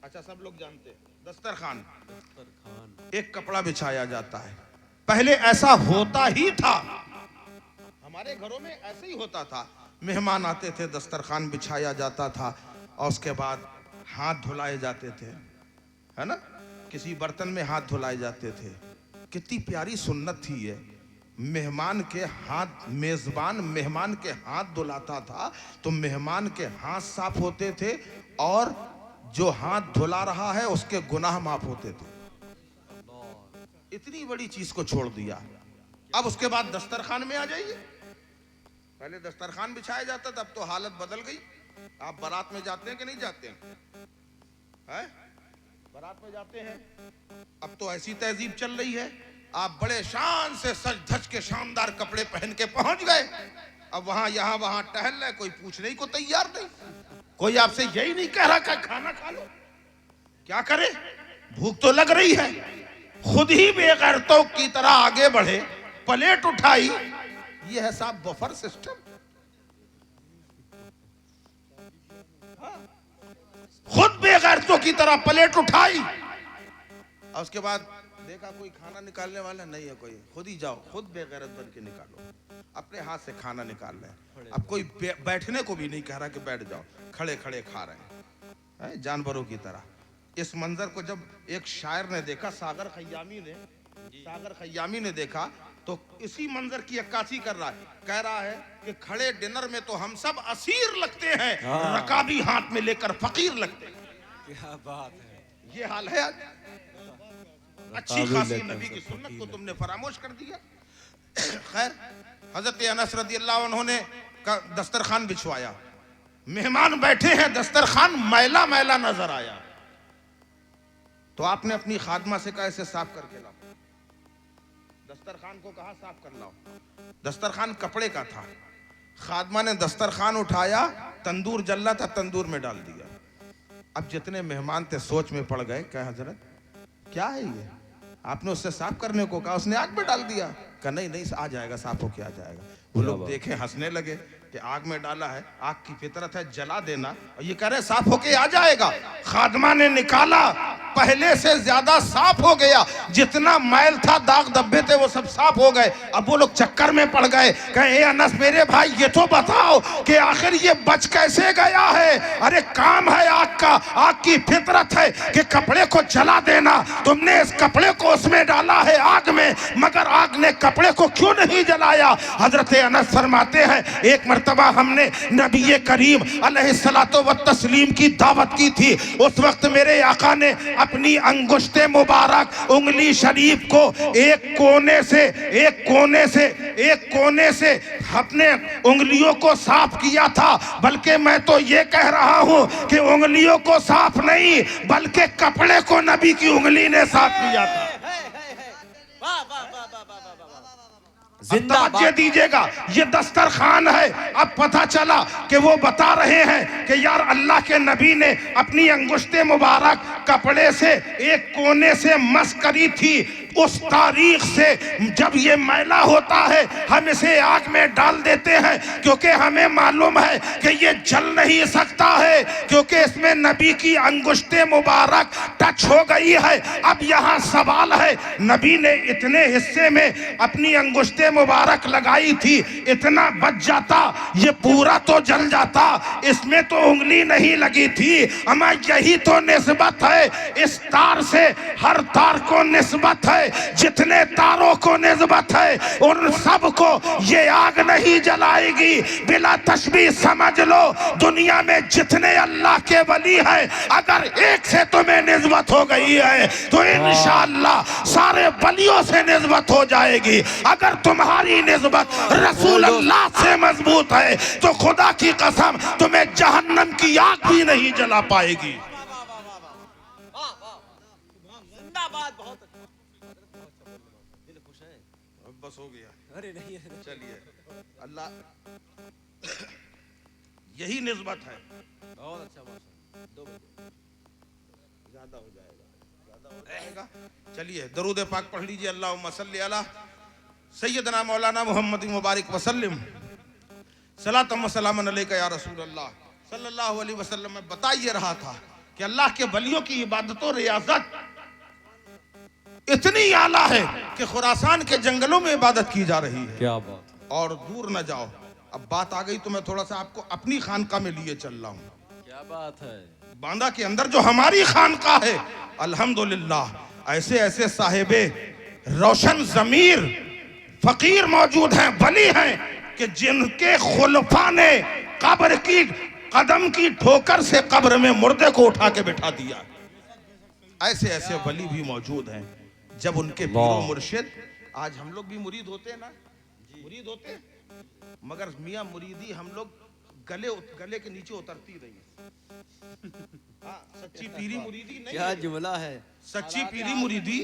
अच्छा, सब लोग जानते हैं। दस्तरखान एक कपड़ा बिछाया जाता है। पहले ऐसा होता ही था, हमारे घरों में ऐसे ही होता था। मेहमान आते थे, दस्तरखान बिछाया जाता था और उसके बाद हाथ धुलाए जाते थे, है ना? किसी बर्तन में हाथ धुलाए जाते थे। कितनी प्यारी सुन्नत थी ये। मेहमान के हाथ, मेजबान मेहमान के हाथ धुलाता था तो मेहमान के हाथ साफ होते थे और जो हाथ धुला रहा है उसके गुनाह माफ होते थे। इतनी बड़ी चीज को छोड़ दिया। अब उसके बाद दस्तरखान में आ जाइए। पहले दस्तरखान बिछाया जाता था, अब तो हालत बदल गई। आप बारात में जाते हैं कि नहीं जाते हैं? है? बारात में जाते हैं, अब तो ऐसी तहजीब चल रही है, आप बड़े शान से सज धज के शानदार कपड़े पहन के पहुंच गए। अब वहां यहां वहां टहल रहे, कोई पूछने को तैयार नहीं। कोई आपसे यही नहीं कह रहा कि खाना खा लो। क्या करे, भूख तो लग रही है। खुद ही बेगैरतों की तरह आगे बढ़े, प्लेट उठाई। ये है साहब बफर सिस्टम। खुद बेगैरतों की तरह प्लेट उठाई और उसके बाद देखा कोई खाना निकालने वाला नहीं है, कोई खुद ही जाओ, खुद बेगैरत बन के निकालो, अपने हाथ से खाना निकाल रहे। अब कोई बैठने को भी नहीं कह रहा कि बैठ जाओ, खड़े खड़े खा रहे हैं जानवरों की तरह। इस मंजर को जब एक शायर ने देखा, सागर खयामी ने देखा तो इसी मंजर की अक्कासी कर रहा है। कह रहा है कि खड़े डिनर में तो हम सब असीर लगते हैं, रकाबी हाथ में लेकर फकीर लगते हैं। क्या बात है, ये हाल है आज। अच्छी खासी नबी की सुन्नत को तुमने फरामोश कर दिया। खैर, हजरत अनस रदी अल्लाह अन्हु ने दस्तरखान बिछवाया, मेहमान बैठे हैं, दस्तरखान मैला मैला नजर आया तो आपने अपनी खादमा से कहा इसे साफ करके लाओ। दस्तरखान को कहा साफ कर लाओ। दस्तरखान कपड़े का था, खादमा ने दस्तरखान उठाया, तंदूर जल रहा था, तंदूर में डाल दिया। अब जितने मेहमान थे सोच में पड़ गए, क्या हजरत क्या है ये? आपने उससे साफ करने को कहा, उसने आग में डाल दिया। कहा नहीं नहीं, आ जाएगा, साफ होके आ जाएगा। वो लोग देखे, हंसने लगे कि आग में डाला है, आग की फितरत है, जला देना, और ये कह रहे साफ होके आ जाएगा। खादमा ने निकाला, पहले से ज्यादा साफ हो गया। जितना मैल था, दाग धब्बे थे, वो सब साफ हो गए। अब वो लोग चक्कर में पड़ गए, कहे ए अनस मेरे भाई ये तो बताओ कि आखिर ये बच कैसे गया है? अरे काम है आग का, आग की फितरत है कि कपड़े को जला देना। तुमने इस कपड़े को उसमें डाला है आग में, मगर आग ने कपड़े को क्यों नहीं जलाया? हजरत अनस फरमाते हैं, एक मर्तबा हमने नबी करीम अलैहिस्सलातो व तस्लीम की दावत की थी। उस वक्त मेरे आका ने अपनी अंगुश्ते मुबारक उंगली शरीफ को एक कोने से अपने उंगलियों को साफ किया था। बल्कि मैं तो ये कह रहा हूं कि उंगलियों को साफ नहीं, बल्कि कपड़े को नबी की उंगली ने साफ किया था। वाह वाह वाह वाह वाह वाह वाह। तवज्जो दीजिएगा, ये दस्तरखान है। अब पता चला कि वो बता रहे हैं कि यार अल्लाह के नबी ने अपनी अंगुश्ते मुबारक कपड़े से एक कोने से मस करी थी। उस तारीख से जब ये मैला होता है हम इसे आग में डाल देते हैं, क्योंकि हमें मालूम है कि ये जल नहीं सकता है, क्योंकि इसमें नबी की अंगुश्ते मुबारक टच हो गई है। अब यहाँ सवाल है, नबी ने इतने हिस्से में अपनी अंगुश्ते मुबारक लगाई थी, इतना बच जाता, ये पूरा तो जल जाता, इसमें तो उंगली नहीं लगी थी। अमा यही तो निस्बत है, इस तार से हर तार को निस्बत है, जितने तारों को निस्बत है उन सब को ये आग नहीं जलाएगी। बिला तशबीह समझ लो, दुनिया में जितने अल्लाह के वली हैं, अगर एक से तुम्हें निस्बत हो गई है तो इंशाअल्लाह सारे वलियों से निस्बत हो जाएगी। अगर तुम्हारी निस्बत रसूल अल्लाह से मजबूत है तो खुदा की कसम तुम्हें जहन्नम की आग भी नहीं जला पाएगी। जिंदाबाद। बस हो गया। अरे नहीं चलिए, अल्लाह यही निस्बत है। बहुत अच्छा माशा 2 बजे ज्यादा हो जाएगा। चलिए दरूद पाक पढ़ लीजिए। अल्लाहुम्मा सल्ली अला सैयदना मौलाना मोहम्मद मुबारक वसल्लम सलातम व सलामन अलैका या रसूल अल्लाह सल्लल्लाहु अलैहि वसल्लम। मैं बता ये रहा था कि अल्लाह के वलियों की इबादत और रियाजत इतनी आला है कि खुरासान के जंगलों में इबादत की जा रही है। क्या बात। और दूर न जाओ, अब बात आ गई तो मैं थोड़ा सा आपको अपनी खानका में लिए चल रहा हूँ। क्या बात है। बांदा के अंदर जो हमारी खानका है, अल्हम्दुलिल्लाह ऐसे ऐसे साहिबे रोशन जमीर फकीर मौजूद हैं, वली हैं कि जिनके खुलफा ने कब्र की कदम की ठोकर से कब्र में मुर्दे को उठा के बिठा दिया। ऐसे ऐसे वली भी मौजूद हैं। जब उनके पीरो मुर्शिद, आज हम लोग भी मुरीद होते हैं ना, मुरीद होते हैं, मगर मियां मुरीदी हम लोग गले के नीचे उतरती रही है। हाँ, सच्ची पीरी मुरीदी नहीं। क्या जुमला है। सच्ची पीरी मुरीदी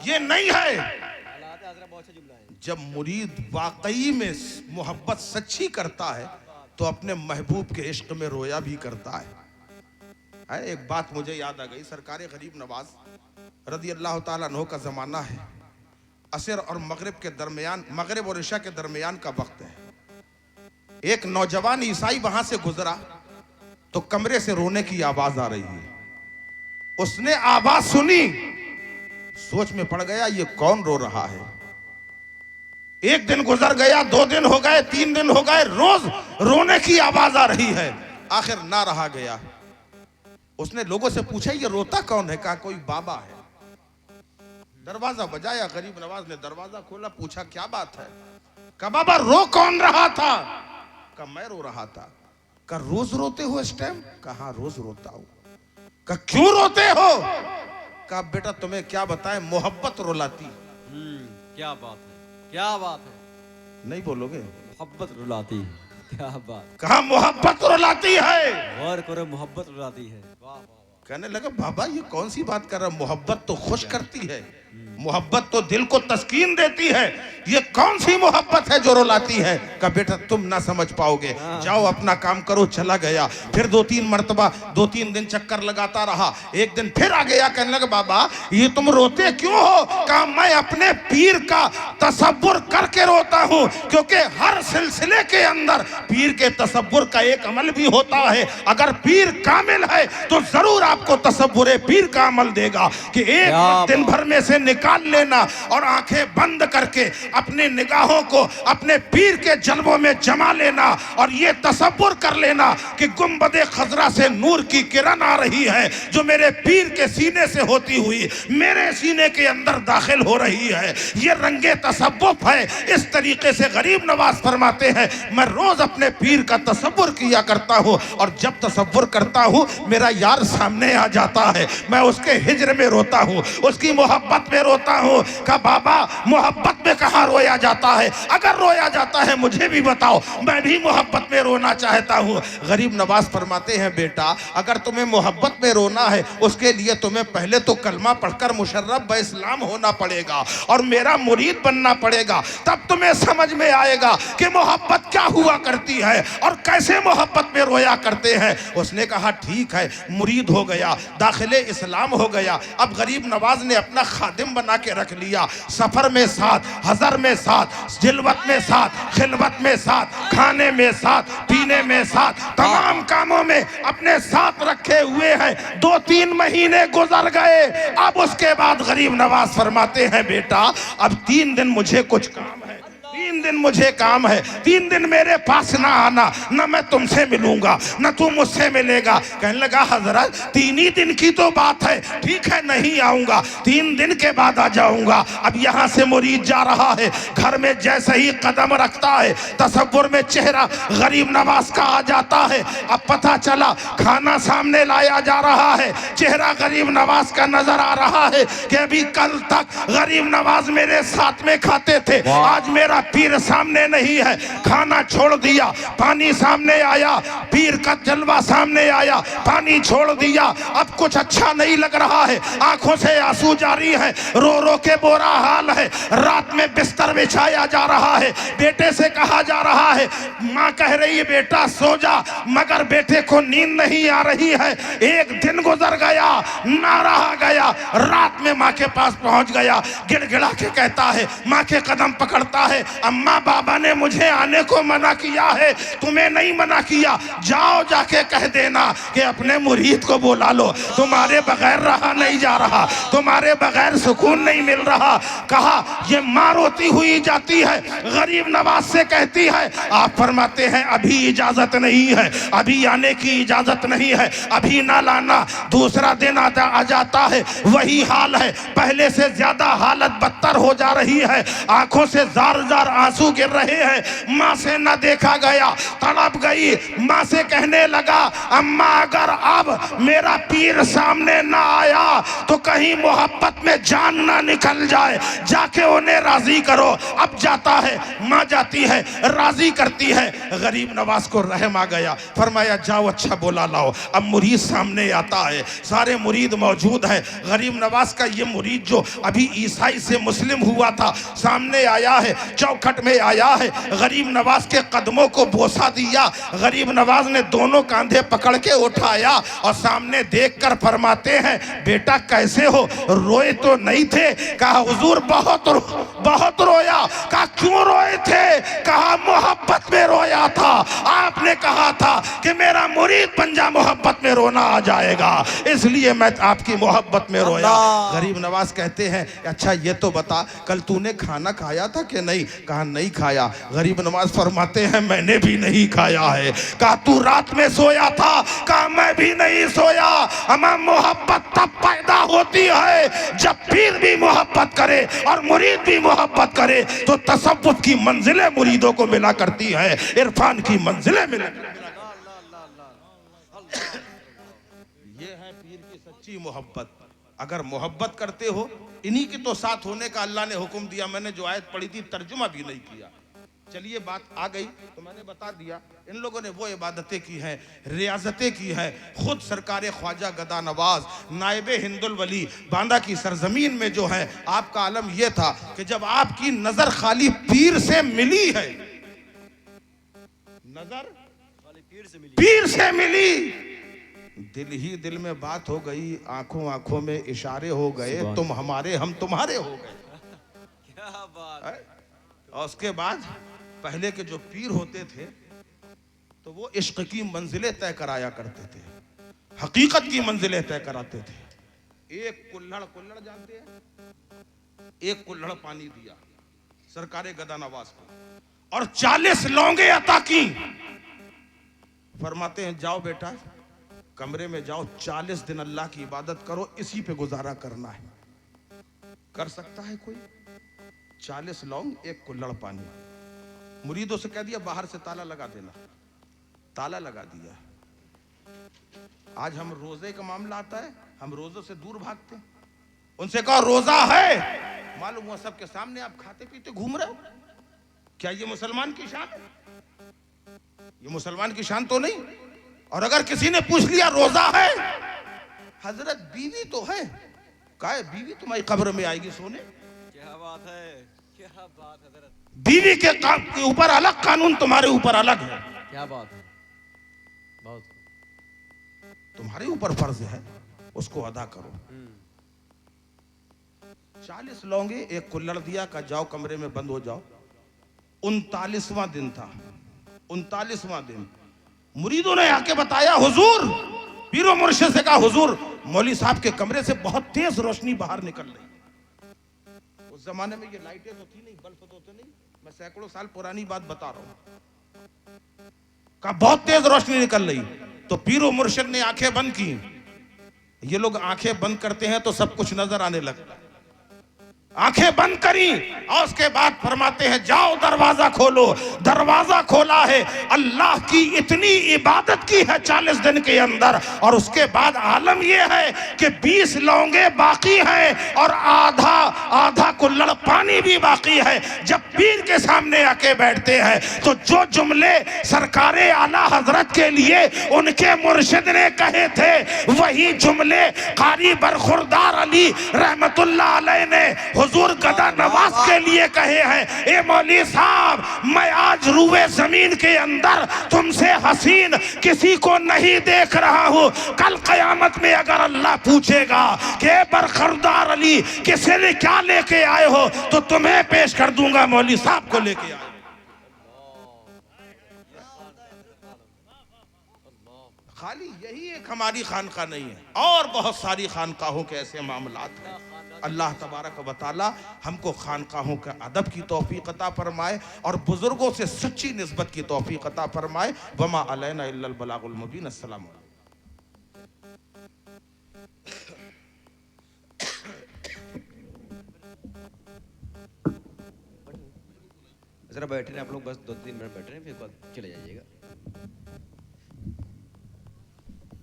ये नहीं है। बहुत अच्छा जुमला है। जब मुरीद वाकई में मोहब्बत सच्ची करता है तो अपने महबूब के इश्क में रोया भी करता है। एक बात मुझे याद आ गई। सरकार गरीब नवाज रदी अल्लाह ताला अन्हु का जमाना है। असर और मगरिब के दरमियान, मगरिब और इशा के दरमियान का वक्त है। एक नौजवान ईसाई वहां से गुजरा तो कमरे से रोने की आवाज आ रही है। उसने आवाज सुनी, सोच में पड़ गया ये कौन रो रहा है। एक दिन गुजर गया, 2 दिन हो गए, 3 दिन हो गए, रोज रोने की आवाज आ रही है। आखिर ना रहा गया, उसने लोगों से पूछा ये रोता कौन है। कहा कोई बाबा है। दरवाजा बजाया, गरीब नवाज ने दरवाजा खोला, पूछा क्या बात है। कहा बाबा रो कौन रहा था। कहा मैं रो रहा था। कहा रोज रोते हो इस टाइम। कहा रोज रोता हूं। कहा क्यों रोते हो। कहा बेटा तुम्हें क्या बताएं, मोहब्बत रुलाती। क्या बात है। क्या बात है। नहीं बोलोगे। मोहब्बत रुलाती है। क्या बात। कहा मोहब्बत रुलाती है। गौर करो, मोहब्बत रुलाती है। वाह वाह वाह। कहने लगा बाबा ये कौन सी बात कर रहा है, मोहब्बत तो खुश करती है, मोहब्बत तो दिल को तस्कीन देती है, ये कौन सी मोहब्बत है जो रुलाती है। कहा बेटा तुम ना समझ पाओगे, जाओ अपना काम करो। चला गया। फिर 2-3 मर्तबा 2-3 दिन चक्कर लगाता रहा। एक दिन फिर आ गया, कहने लगा बाबा ये तुम रोते क्यों हो। कहा मैं अपने पीर का तसव्वुर करके रोता हूँ, क्योंकि हर सिलसिले के अंदर पीर के तसव्वुर का एक अमल भी होता है। अगर पीर कामिल है तो जरूर आपको तसव्वुर पीर का अमल देगा कि एक दिन भर में से निकाल लेना और आंखें बंद करके अपने निगाहों को अपने पीर के जलवों में जमा लेना और ये तसव्वुर कर लेना कि गुंबदे खजरा से नूर की किरण आ रही है जो मेरे पीर के सीने से होती हुई मेरे सीने के अंदर दाखिल हो रही है। ये रंगे तसव्वुफ है। इस तरीके से गरीब नवाज फरमाते हैं मैं रोज अपने पीर का तसव्वुर किया करता हूँ और जब तसव्वुर करता हूँ मेरा यार सामने आ जाता है। मैं उसके हिज्र में रोता हूँ, उसकी मोहब्बत में रोता हूँ। का बाबा मोहब्बत में कहाँ रोया जाता है। अगर रोया जाता है मुझे भी बताओ, मैं भी मोहब्बत में रोना चाहता हूँ। गरीब नवाज फरमाते हैं बेटा अगर तुम्हें मोहब्बत में रोना है उसके लिए तुम्हें पहले तो कलमा पढ़कर मुशर्रफ ब इस्लाम होना पड़ेगा और मेरा मुरीद बनना पड़ेगा। तब तुम्हें समझ में आएगा कि मोहब्बत क्या हुआ करती है और कैसे मोहब्बत में रोया करते हैं। उसने कहा ठीक है, मुरीद हो गया, दाखिले इस्लाम हो गया। अब गरीब नवाज ने अपना खादिम बना के रख लिया। सफर में साथ, हजर में साथ, जिलवत में साथ, खिलवत में साथ, खाने में साथ, पीने में साथ, तमाम कामों में अपने साथ रखे हुए हैं। 2-3 महीने गुजर गए। अब उसके बाद गरीब नवाज फरमाते हैं बेटा अब 3 दिन मुझे कुछ काम है, 3 दिन मुझे काम है, 3 दिन मेरे पास ना आना, ना मैं तुमसे मिलूंगा ना तुम मुझसे मिलेगा। कहने लगा हजरत 3 ही दिन की तो बात है, ठीक है नहीं आऊंगा, 3 दिन के बाद आ जाऊंगा। अब यहाँ से मुरीद जा रहा है, घर में जैसे ही कदम रखता है तसव्वुर में चेहरा गरीब नवाज का आ जाता है। अब पता चला खाना सामने लाया जा रहा है, चेहरा गरीब नवाज का नजर आ रहा है कि अभी कल तक गरीब नवाज मेरे साथ में खाते थे, आज मेरा पीर सामने नहीं है, खाना छोड़ दिया, पानी सामने आया, पीर का जलवा सामने आया, पानी छोड़ दिया, अब कुछ अच्छा नहीं लग रहा है, आंखों से आंसू जारी है, रो रो के बुरा हाल है। रात में बिस्तर बिछाया जा रहा है, बेटे से कहा जा रहा है, माँ कह रही है बेटा सो जा, मगर बेटे को नींद नहीं आ रही है। एक दिन गुजर गया, ना रहा गया, रात में माँ के पास पहुंच गया, गिड़गिड़ा के कहता है, माँ के कदम पकड़ता है, अम्मा बाबा ने मुझे आने को मना किया है, तुम्हें नहीं मना किया, जाओ जाके कह देना कि अपने मुरीद को बुला लो, तुम्हारे बगैर रहा नहीं जा रहा, तुम्हारे बगैर सुकून नहीं मिल रहा। कहा ये माँ रोती हुई जाती है, गरीब नवाज से कहती है, आप फरमाते हैं अभी इजाजत नहीं है, अभी आने की इजाजत नहीं है, अभी ना लाना। दूसरा दिन आ जाता है, वही हाल है, पहले से ज्यादा हालत बदतर हो जा रही है, आंखों से जार जार आंसू गिर रहे हैं। माँ से न देखा गया, तड़प गई, माँ से कहने लगा, अम्मा अगर अब मेरा पीर सामने ना आया तो कहीं मोहब्बत में जान ना निकल जाए, जाके उन्हें राजी करो। अब जाता है, माँ जाती है, राजी करती है, गरीब नवाज को रहम आ गया, फरमाया जाओ अच्छा बोला लाओ। अब मुरीद सामने आता है, सारे मुरीद मौजूद है, गरीब नवाज का ये मुरीद जो अभी ईसाई से मुस्लिम हुआ था सामने आया है, चौखट में आया है, गरीब नवाज के कदमों को बोसा दिया, गरीब नवाज ने दोनों कांधे पकड़ के उठाया और सामने देखकर फरमाते हैं बेटा कैसे हो, रोए तो नहीं थे? कहा हुजूर बहुत रोया। कहा क्यों रोए थे? कहा मोहब्बत में रोया था, आपने कहा था कि मेरा मुरीद बन जा, मोहब्बत में रोना आ जाएगा, इसलिए मैं आपकी मोहब्बत में रोया। गरीब नवाज कहते हैं अच्छा ये तो बता कल तूने खाना खाया था कि नहीं? कहा नहीं खाया। गरीब नवाज फरमाते हैं मैंने भी नहीं खाया है। कहा तू रात में सोया था? कहा मैं भी नहीं सोया। हमारी मोहब्बत तब पैदा होती है जब पीर भी मोहब्बत करे और मुरीद भी मोहब्बत करे, तो तसव्वुफ की मंजिलें मुरीदों को मिला करती है, इरफान की मंजिलें मिला। ये है पीर की सच्ची मोहब्बत। अगर मोहब्बत करते हो, इन्हीं के तो साथ होने का अल्लाह ने हुक्म दिया। मैंने जो आयत पढ़ी थी तर्जुमा भी नहीं किया, चलिए बात आ गई तो मैंने बता दिया। इन लोगों ने वो इबादतें की हैं, रियाजतें की हैं। खुद सरकार ख्वाजा गदा नवाज नायबे हिंदुल वली बांदा की सरजमीन में जो है, आपका आलम यह था कि जब आपकी नजर खाली पीर से मिली है, नजर पीर से मिली, दिल ही दिल में बात हो गई, आंखों आंखों में इशारे हो गए, तुम हमारे हम तुम्हारे हो गए। क्या बात है? और उसके बाद पहले के जो पीर होते थे तो वो इश्क की मंजिलें तय कराया करते थे, हकीकत की मंजिलें तय कराते थे। एक कुल्हड़ जानते हैं, एक कुल्हड़ पानी दिया सरकारे गदा नवाज को और 40 लौंगे अता की। फरमाते हैं जाओ बेटा कमरे में जाओ, 40 दिन अल्लाह की इबादत करो, इसी पे गुजारा करना है। कर सकता है कोई? 40 लौंग, एक कुल्हड़ पानी। मुरीदों से कह दिया बाहर से ताला लगा देना, ताला लगा दिया। आज हम रोजे का मामला आता है, हम रोजों से दूर भागते हैं। उनसे कहो रोजा है, मालूम हुआ सबके सामने आप खाते पीते घूम रहे हो। क्या ये मुसलमान की शान है? ये मुसलमान की शान तो नहीं। और अगर किसी ने पूछ लिया रोजा है, हजरत बीवी तो है, कहा बीवी तुम्हारी कब्र में आएगी सोने। क्या बात है, क्या बात है हजरत। बीवी के ऊपर अलग कानून, तुम्हारे ऊपर अलग है। क्या बात है, बहुत तुम्हारे ऊपर फर्ज है, उसको अदा करो। 40 लौंगे, एक कुल्हड़ दिया, का जाओ कमरे में बंद हो जाओ। 39वां दिन था, 39वां दिन मुरीदों ने आके बताया हुजूर, पीरो मुर्शिद से कहा हुजूर मौली साहब के कमरे से बहुत तेज रोशनी बाहर निकल रही। उस जमाने में ये लाइटें तो थी नहीं, बल्ब तो नहीं, मैं सैकड़ों साल पुरानी बात बता रहा हूं। कहा बहुत तेज रोशनी निकल रही। तो पीरो मुर्शिद ने आंखें बंद की। ये लोग आंखें बंद करते हैं तो सब कुछ नजर आने लगता है। आंखें बंद करी और उसके बाद फरमाते हैं जाओ दरवाजा खोलो। दरवाजा खोला है, अल्लाह की इतनी इबादत की है 40 दिन के अंदर, और उसके बाद आलम यह है कि 20 लौंगे बाकी हैं और आधा कुल्लड़ पानी भी बाकी है। जब पीर के सामने आके बैठते हैं तो जो जुमले सरकारे आला हजरत के लिए उनके मुर्शिद ने कहे थे, वही जुमले कारी बरखुरदार अली रहमतुल्लाह अलैह ने हुजूर गदा नवाज के लिए कहे हैं। ए मौली साहब, मैं आज रूए जमीन के अंदर तुमसे हसीन किसी को नहीं देख रहा हूं। कल कयामत में अगर अल्लाह पूछेगा कि बरखुरदार अली किसी ने क्या लेके आए हो, तो तुम्हें पेश कर दूंगा मौली साहब को लेके आए। खाली यही एक हमारी खानका नहीं है, और बहुत सारी खानकाहों के ऐसे मामलात हैं। अल्लाह तबारक व तआला हमको खानकाहों के अदब की तौफीक अता फरमाए और बुजुर्गों से सच्ची निस्बत की तौफीक अता फरमाए। वमा अलैना इल्लल बलागुल मुबीन। अस्सलाम वालेकुम। जरा बैठे हैं आप लोग, बस 2-3 मिनट बैठे हैं, फिर बाद चले जाइएगा।